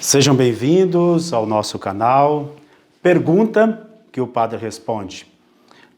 Sejam bem-vindos ao nosso canal Pergunta que o Padre Responde.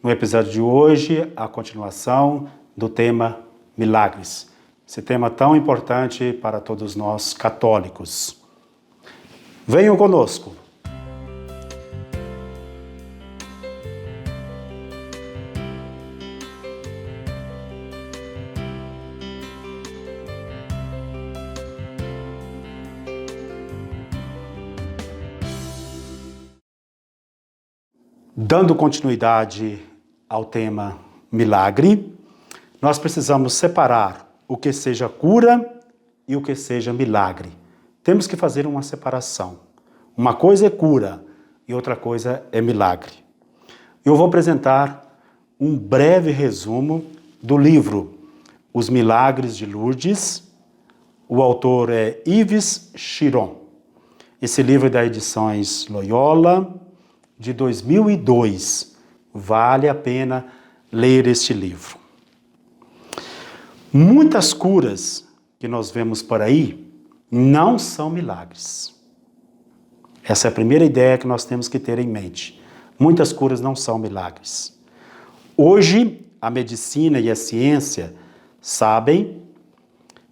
No episódio de hoje, a continuação do tema Milagres. Esse tema tão importante para todos nós católicos. Venham conosco. Dando continuidade ao tema milagre, nós precisamos separar o que seja cura e o que seja milagre. Temos que fazer uma separação. Uma coisa é cura e outra coisa é milagre. Eu vou apresentar um breve resumo do livro Os Milagres de Lourdes. O autor é Yves Chiron. Esse livro é da Edições Loyola, de 2002. Vale a pena ler este livro. Muitas curas que nós vemos por aí não são milagres. Essa é a primeira ideia que nós temos que ter em mente. Muitas curas não são milagres. Hoje, a medicina e a ciência sabem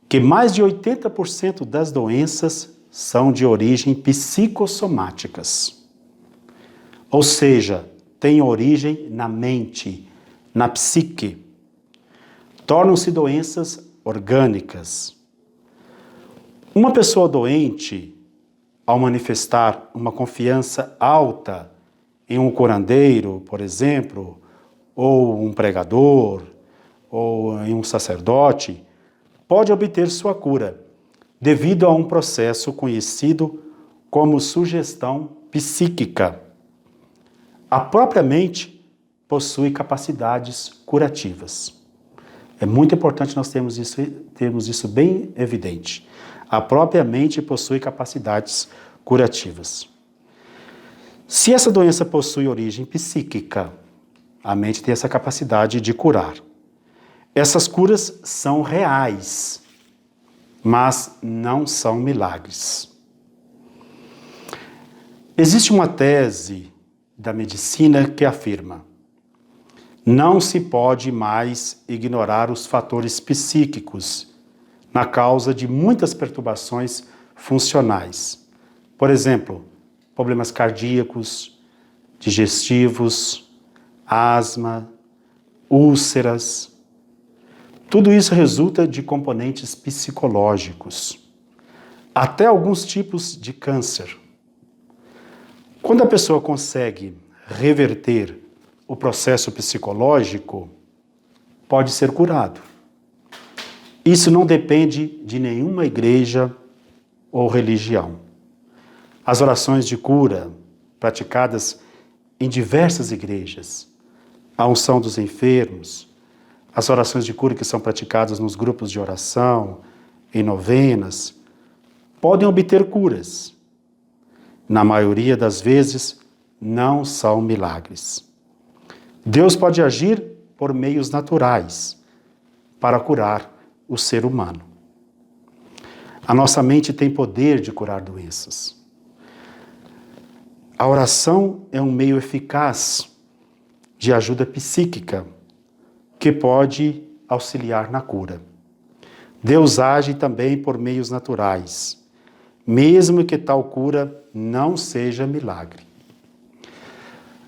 que mais de 80% das doenças são de origem psicossomáticas. Ou seja, tem origem na mente, na psique. Tornam-se doenças orgânicas. Uma pessoa doente, ao manifestar uma confiança alta em um curandeiro, por exemplo, ou um pregador, ou em um sacerdote, pode obter sua cura, devido a um processo conhecido como sugestão psíquica. A própria mente possui capacidades curativas. É muito importante nós termos isso bem evidente. A própria mente possui capacidades curativas. Se essa doença possui origem psíquica, a mente tem essa capacidade de curar. Essas curas são reais, mas não são milagres. Existe uma tese da medicina que afirma: não se pode mais ignorar os fatores psíquicos na causa de muitas perturbações funcionais. Por exemplo, problemas cardíacos, digestivos, asma, úlceras. Tudo isso resulta de componentes psicológicos. Até alguns tipos de câncer. Quando a pessoa consegue reverter o processo psicológico, pode ser curado. Isso não depende de nenhuma igreja ou religião. As orações de cura, praticadas em diversas igrejas, a unção dos enfermos, as orações de cura que são praticadas nos grupos de oração, em novenas, podem obter curas. Na maioria das vezes, não são milagres. Deus pode agir por meios naturais para curar o ser humano. A nossa mente tem poder de curar doenças. A oração é um meio eficaz de ajuda psíquica que pode auxiliar na cura. Deus age também por meios naturais, mesmo que tal cura não seja milagre.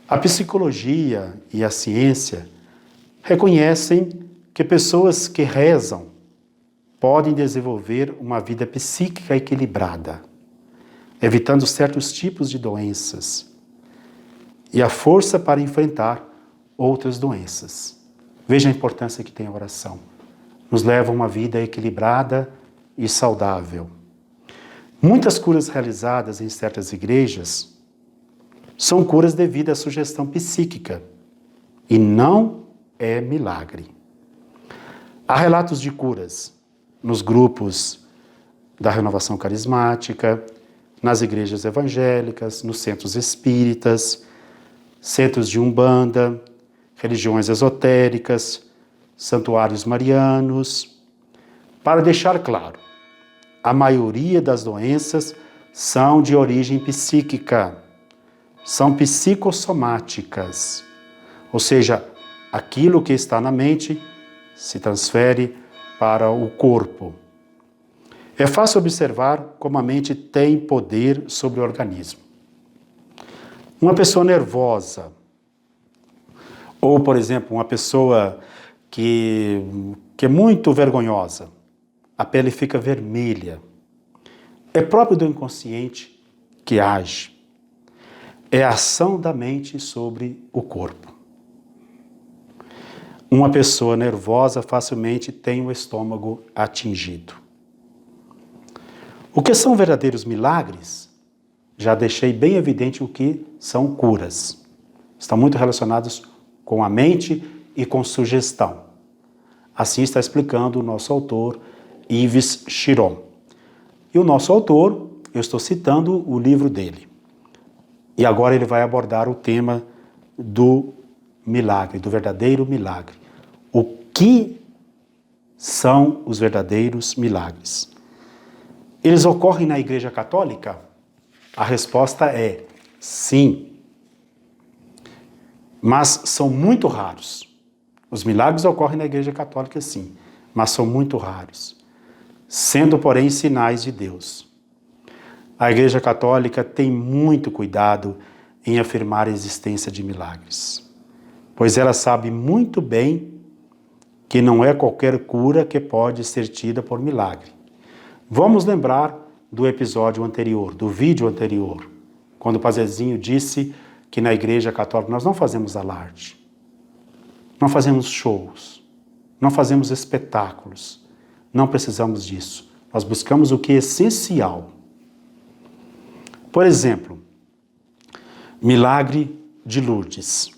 A psicologia e a ciência reconhecem que pessoas que rezam podem desenvolver uma vida psíquica equilibrada, evitando certos tipos de doenças e a força para enfrentar outras doenças. Veja a importância que tem a oração. Nos leva a uma vida equilibrada e saudável. Muitas curas realizadas em certas igrejas são curas devido à sugestão psíquica e não é milagre. Há relatos de curas nos grupos da renovação carismática, nas igrejas evangélicas, nos centros espíritas, centros de umbanda, religiões esotéricas, santuários marianos. Para deixar claro, a maioria das doenças são de origem psíquica, são psicossomáticas, ou seja, aquilo que está na mente se transfere para o corpo. É fácil observar como a mente tem poder sobre o organismo. Uma pessoa nervosa, ou, por exemplo, uma pessoa que é muito vergonhosa, a pele fica vermelha. É próprio do inconsciente que age. É a ação da mente sobre o corpo. Uma pessoa nervosa facilmente tem o estômago atingido. O que são verdadeiros milagres? Já deixei bem evidente o que são curas. Estão muito relacionados com a mente e com sugestão. Assim está explicando o nosso autor, Yves Chiron. E o nosso autor, eu estou citando o livro dele. E agora ele vai abordar o tema do milagre, do verdadeiro milagre. O que são os verdadeiros milagres? Eles ocorrem na Igreja Católica? A resposta é sim. Mas são muito raros. Os milagres ocorrem na Igreja Católica, sim, mas são muito raros, sendo, porém, sinais de Deus. A Igreja Católica tem muito cuidado em afirmar a existência de milagres, pois ela sabe muito bem que não é qualquer cura que pode ser tida por milagre. Vamos lembrar do episódio anterior, do vídeo anterior, quando o Pazezinho disse que na Igreja Católica nós não fazemos alarde, não fazemos shows, não fazemos espetáculos, não precisamos disso. Nós buscamos o que é essencial. Por exemplo, milagre de Lourdes.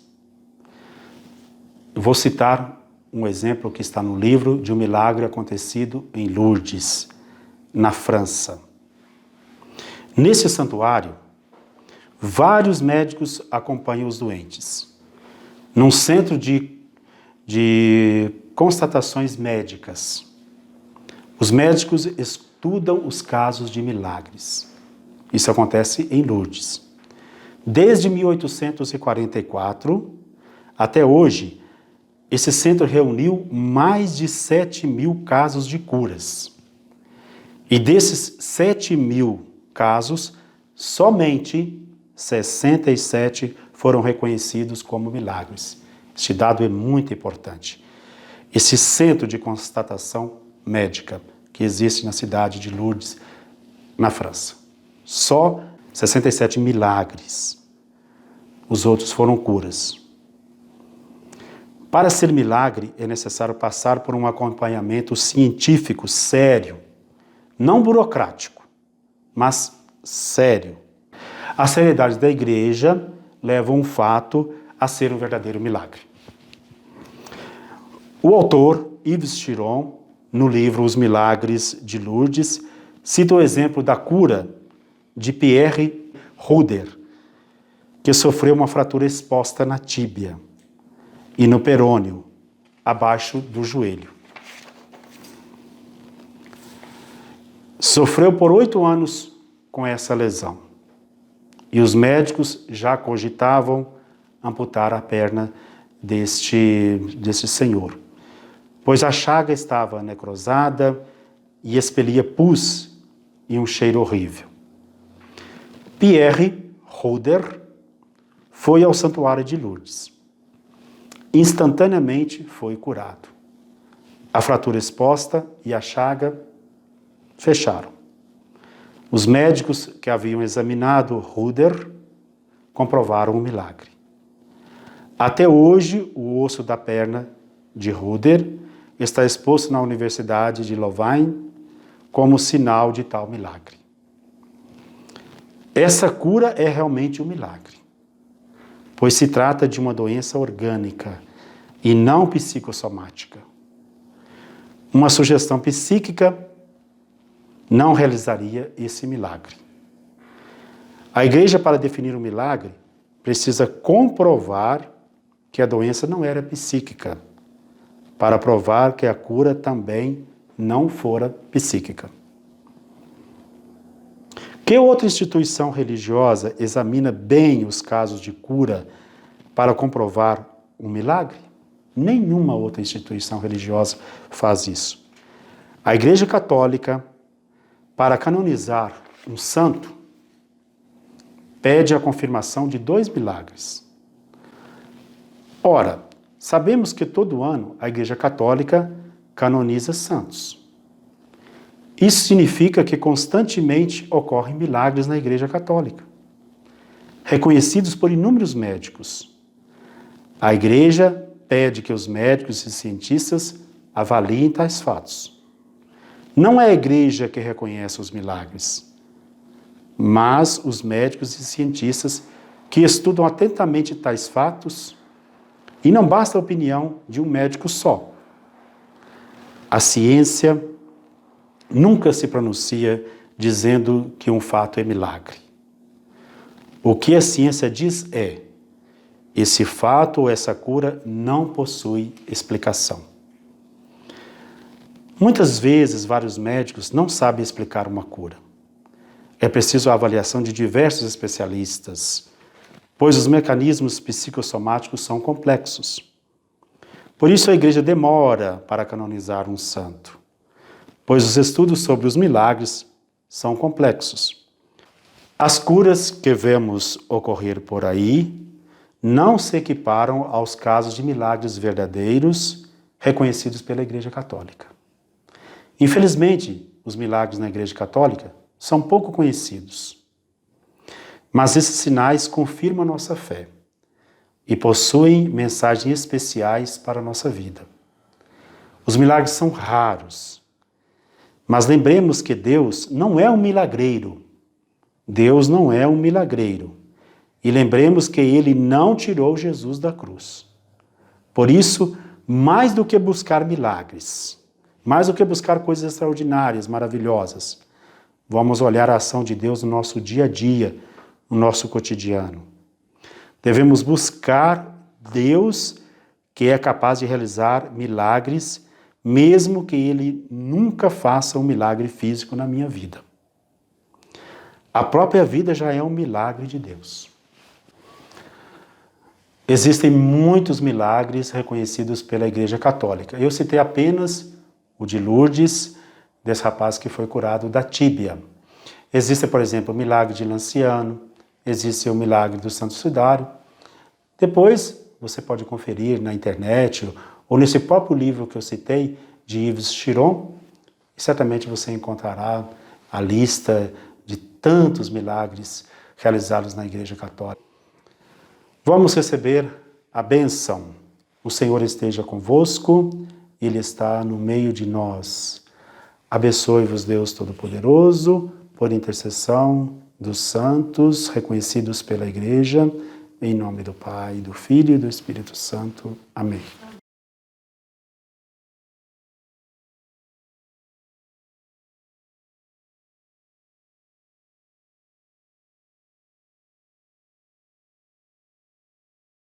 Eu vou citar um exemplo que está no livro de um milagre acontecido em Lourdes, na França. Nesse santuário, vários médicos acompanham os doentes. Num centro de constatações médicas, os médicos estudam os casos de milagres. Isso acontece em Lourdes. Desde 1844 até hoje, esse centro reuniu mais de 7.000 casos de curas. E desses 7.000 casos, somente 67 foram reconhecidos como milagres. Este dado é muito importante. Esse centro de constatação médica que existe na cidade de Lourdes, na França. Só 67 milagres. Os outros foram curas. Para ser milagre, é necessário passar por um acompanhamento científico sério, não burocrático, mas sério. A seriedade da Igreja leva um fato a ser um verdadeiro milagre. O autor, Yves Chiron, no livro Os Milagres de Lourdes, cita o exemplo da cura de Pierre Ruder, que sofreu uma fratura exposta na tíbia e no perônio, abaixo do joelho. Sofreu por 8 anos com essa lesão. E os médicos já cogitavam amputar a perna deste senhor, pois a chaga estava necrosada e expelia pus e um cheiro horrível. Pierre Ruder foi ao santuário de Lourdes. Instantaneamente foi curado. A fratura exposta e a chaga fecharam. Os médicos que haviam examinado Ruder comprovaram o milagre. Até hoje, o osso da perna de Ruder está exposto na Universidade de Louvain como sinal de tal milagre. Essa cura é realmente um milagre, pois se trata de uma doença orgânica e não psicossomática. Uma sugestão psíquica não realizaria esse milagre. A Igreja, para definir um milagre, precisa comprovar que a doença não era psíquica, para provar que a cura também não fora psíquica. Que outra instituição religiosa examina bem os casos de cura para comprovar um milagre? Nenhuma outra instituição religiosa faz isso. A Igreja Católica, para canonizar um santo, pede a confirmação de 2 milagres. Ora, sabemos que todo ano a Igreja Católica canoniza santos. Isso significa que constantemente ocorrem milagres na Igreja Católica, reconhecidos por inúmeros médicos. A Igreja pede que os médicos e cientistas avaliem tais fatos. Não é a Igreja que reconhece os milagres, mas os médicos e cientistas que estudam atentamente tais fatos, e não basta a opinião de um médico só. A ciência nunca se pronuncia dizendo que um fato é milagre. O que a ciência diz é: esse fato ou essa cura não possui explicação. Muitas vezes, vários médicos não sabem explicar uma cura. É preciso a avaliação de diversos especialistas, pois os mecanismos psicossomáticos são complexos. Por isso a Igreja demora para canonizar um santo, pois os estudos sobre os milagres são complexos. As curas que vemos ocorrer por aí não se equiparam aos casos de milagres verdadeiros reconhecidos pela Igreja Católica. Infelizmente, os milagres na Igreja Católica são pouco conhecidos. Mas esses sinais confirmam a nossa fé e possuem mensagens especiais para a nossa vida. Os milagres são raros, mas lembremos que Deus não é um milagreiro. Deus não é um milagreiro. E lembremos que Ele não tirou Jesus da cruz. Por isso, mais do que buscar milagres, mais do que buscar coisas extraordinárias, maravilhosas, vamos olhar a ação de Deus no nosso dia a dia, no nosso cotidiano. Devemos buscar Deus, que é capaz de realizar milagres, mesmo que Ele nunca faça um milagre físico na minha vida. A própria vida já é um milagre de Deus. Existem muitos milagres reconhecidos pela Igreja Católica. Eu citei apenas o de Lourdes, desse rapaz que foi curado da tíbia. Existe, por exemplo, o milagre de Lanciano, existe o milagre do Santo Sudário. Depois, você pode conferir na internet ou nesse próprio livro que eu citei, de Yves Chiron, e certamente você encontrará a lista de tantos milagres realizados na Igreja Católica. Vamos receber a bênção. O Senhor esteja convosco, Ele está no meio de nós. Abençoe-vos, Deus Todo-Poderoso, por intercessão dos santos reconhecidos pela Igreja, em nome do Pai, do Filho e do Espírito Santo. Amém.